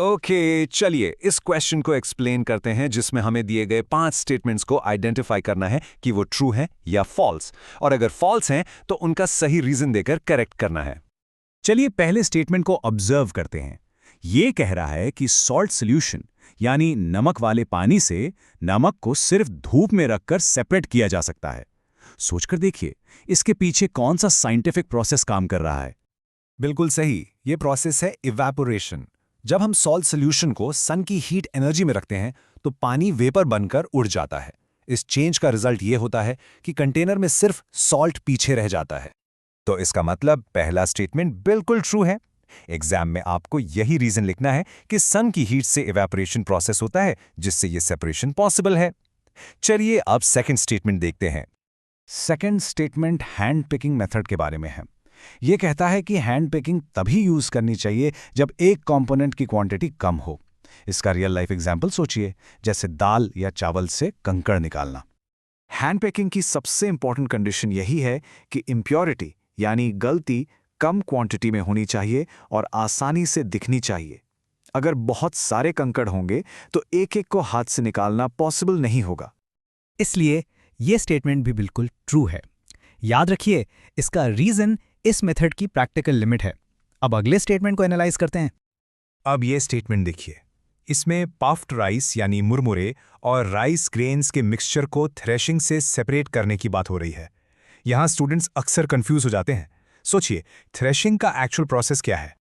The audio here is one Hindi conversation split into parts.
ओके, चलिए इस क्वेश्चन को एक्सप्लेन करते हैं जिसमें हमें दिए गए 5 स्टेटमेंट्स को आइडेंटिफाई करना है कि वो ट्रू है या फॉल्स, और अगर फॉल्स हैं तो उनका सही रीजन देकर करेक्ट करना है। चलिए पहले स्टेटमेंट को ऑब्जर्व करते हैं। ये कह रहा है कि सॉल्ट सॉल्यूशन यानी नमक वाले पानी से नमक को सिर्फ धूप में रखकर सेपरेट किया जा सकता है। सोचकर देखिए, इसके पीछे कौन सा साइंटिफिक प्रोसेस काम कर रहा है। बिल्कुल सही, ये प्रोसेस है इवैपोरेशन। जब हम सॉल्ट सॉल्यूशन को सन की हीट एनर्जी में रखते हैं तो पानी वेपर बनकर उड़ जाता है। इस चेंज का रिजल्ट ये होता है कि कंटेनर में सिर्फ सॉल्ट पीछे रह जाता है। तो इसका मतलब पहला स्टेटमेंट बिल्कुल ट्रू है। एग्जाम में आपको यही रीजन लिखना है कि सन की हीट से इवैपोरेशन प्रोसेस होता है जिससे ये सेपरेशन पॉसिबल है। चलिए अब सेकंड स्टेटमेंट देखते हैं। Second statement hand picking method के बारे में है। यह कहता है कि हैंड पिकिंग तभी यूज करनी चाहिए जब एक कंपोनेंट की क्वांटिटी कम हो। इसका रियल लाइफ एग्जांपल सोचिए, जैसे दाल या चावल से कंकड़ निकालना। हैंड पिकिंग की सबसे इंपॉर्टेंट कंडीशन यही है कि इम्प्योरिटी यानी गलती कम क्वांटिटी में होनी चाहिए और आसानी से दिखनी चाहिए। अगर बहुत सारे कंकड़ होंगे तो एक एक को हाथ से निकालना पॉसिबल नहीं होगा। इसलिए ये स्टेटमेंट भी बिल्कुल ट्रू है। याद रखिए, इसका रीजन इस मेथड की प्रैक्टिकल लिमिट है। अब अगले स्टेटमेंट को एनालाइज करते हैं। अब ये स्टेटमेंट देखिए, इसमें पफ्ड राइस यानी मुरमुरे और राइस ग्रेन्स के मिक्सचर को थ्रेशिंग से सेपरेट करने की बात हो रही है। यहाँ स्टूडेंट्स अक्सर कंफ्यूज हो जाते हैं। सोचिए, थ्रेशिंग का एक्चुअल प्रोसेस क्या है?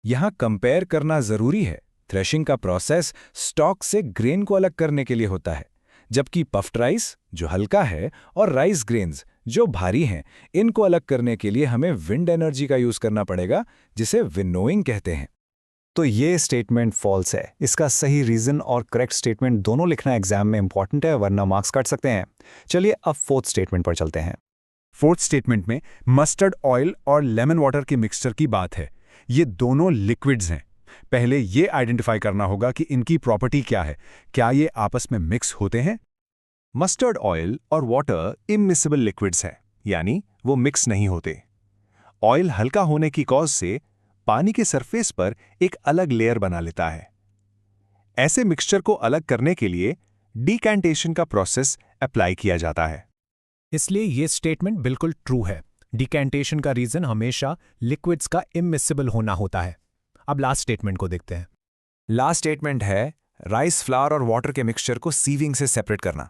यहाँ कंपेयर करना जरूरी है। थ्रेशिंग का प्रोसेस स्टॉक से ग्रेन को अलग करने के लिए होता है, जबकि पफ्ड राइस जो हल्का है और राइस ग्रेन्स जो भारी हैं, इनको अलग करने के लिए हमें विंड एनर्जी का यूज करना पड़ेगा, जिसे विनोइंग कहते हैं। तो ये स्टेटमेंट फॉल्स है। इसका सही रीजन और करेक्ट स्टेटमेंट दोनों लिखना एग्जाम में इंपॉर्टेंट है, वरना मार्क्स कट सकते हैं। चलिए अब फोर्थ स्टेटमेंट पर चलते हैं। फोर्थ स्टेटमेंट में मस्टर्ड ऑयल और लेमन वाटर के मिक्सचर की बात है। ये दोनों लिक्विड्स हैं। पहले ये आइडेंटिफाई करना होगा कि इनकी प्रॉपर्टी क्या है। क्या ये आपस में मिक्स होते हैं? मस्टर्ड ऑयल और वाटर इमिसिबल लिक्विड्स हैं, यानी वो मिक्स नहीं होते। ऑयल हल्का होने की कॉज से पानी के सरफेस पर एक अलग लेयर बना लेता है। ऐसे मिक्सचर को अलग करने के लिए डिकैंटेशन का प्रोसेस अप्लाई किया जाता है। इसलिए ये स्टेटमेंट बिल्कुल ट्रू है। डिकैंटेशन का रीजन हमेशा लिक्विड्स का इमिसिबल होना होता है। अब लास्ट स्टेटमेंट को देखते हैं। लास्ट स्टेटमेंट है राइस फ्लावर और वाटर के मिक्सचर को सीविंग से सेपरेट करना।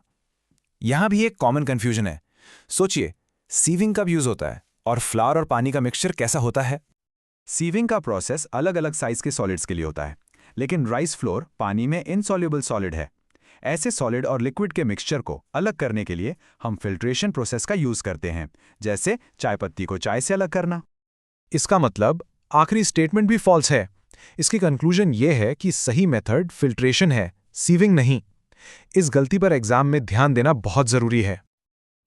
यहां भी एक कॉमन कंफ्यूजन है। सोचिए, सीविंग कब यूज होता है और फ्लावर और पानी का मिक्सचर कैसा होता है? सीविंग का प्रोसेस अलग अलग साइज के सॉलिड्स के लिए होता है, लेकिन राइस फ्लोर पानी में इनसॉल्युबल सॉलिड है। ऐसे सॉलिड और लिक्विड के मिक्सचर को अलग करने के लिए हम फिल्ट्रेशन प्रोसेस का यूज करते हैं, जैसे चाय पत्ती को चाय से अलग करना। इसका मतलब आखिरी स्टेटमेंट भी फॉल्स है। इसकी कंक्लूजन ये है कि सही मेथड फिल्ट्रेशन है, सीविंग नहीं। इस गलती पर एग्जाम में ध्यान देना बहुत जरूरी है।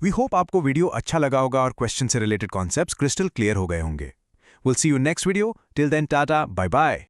वी होप आपको वीडियो अच्छा लगा होगा और क्वेश्चन से रिलेटेड कॉन्सेप्ट्स क्रिस्टल क्लियर हो गए होंगे। Will see you next video. Till then tata, bye bye.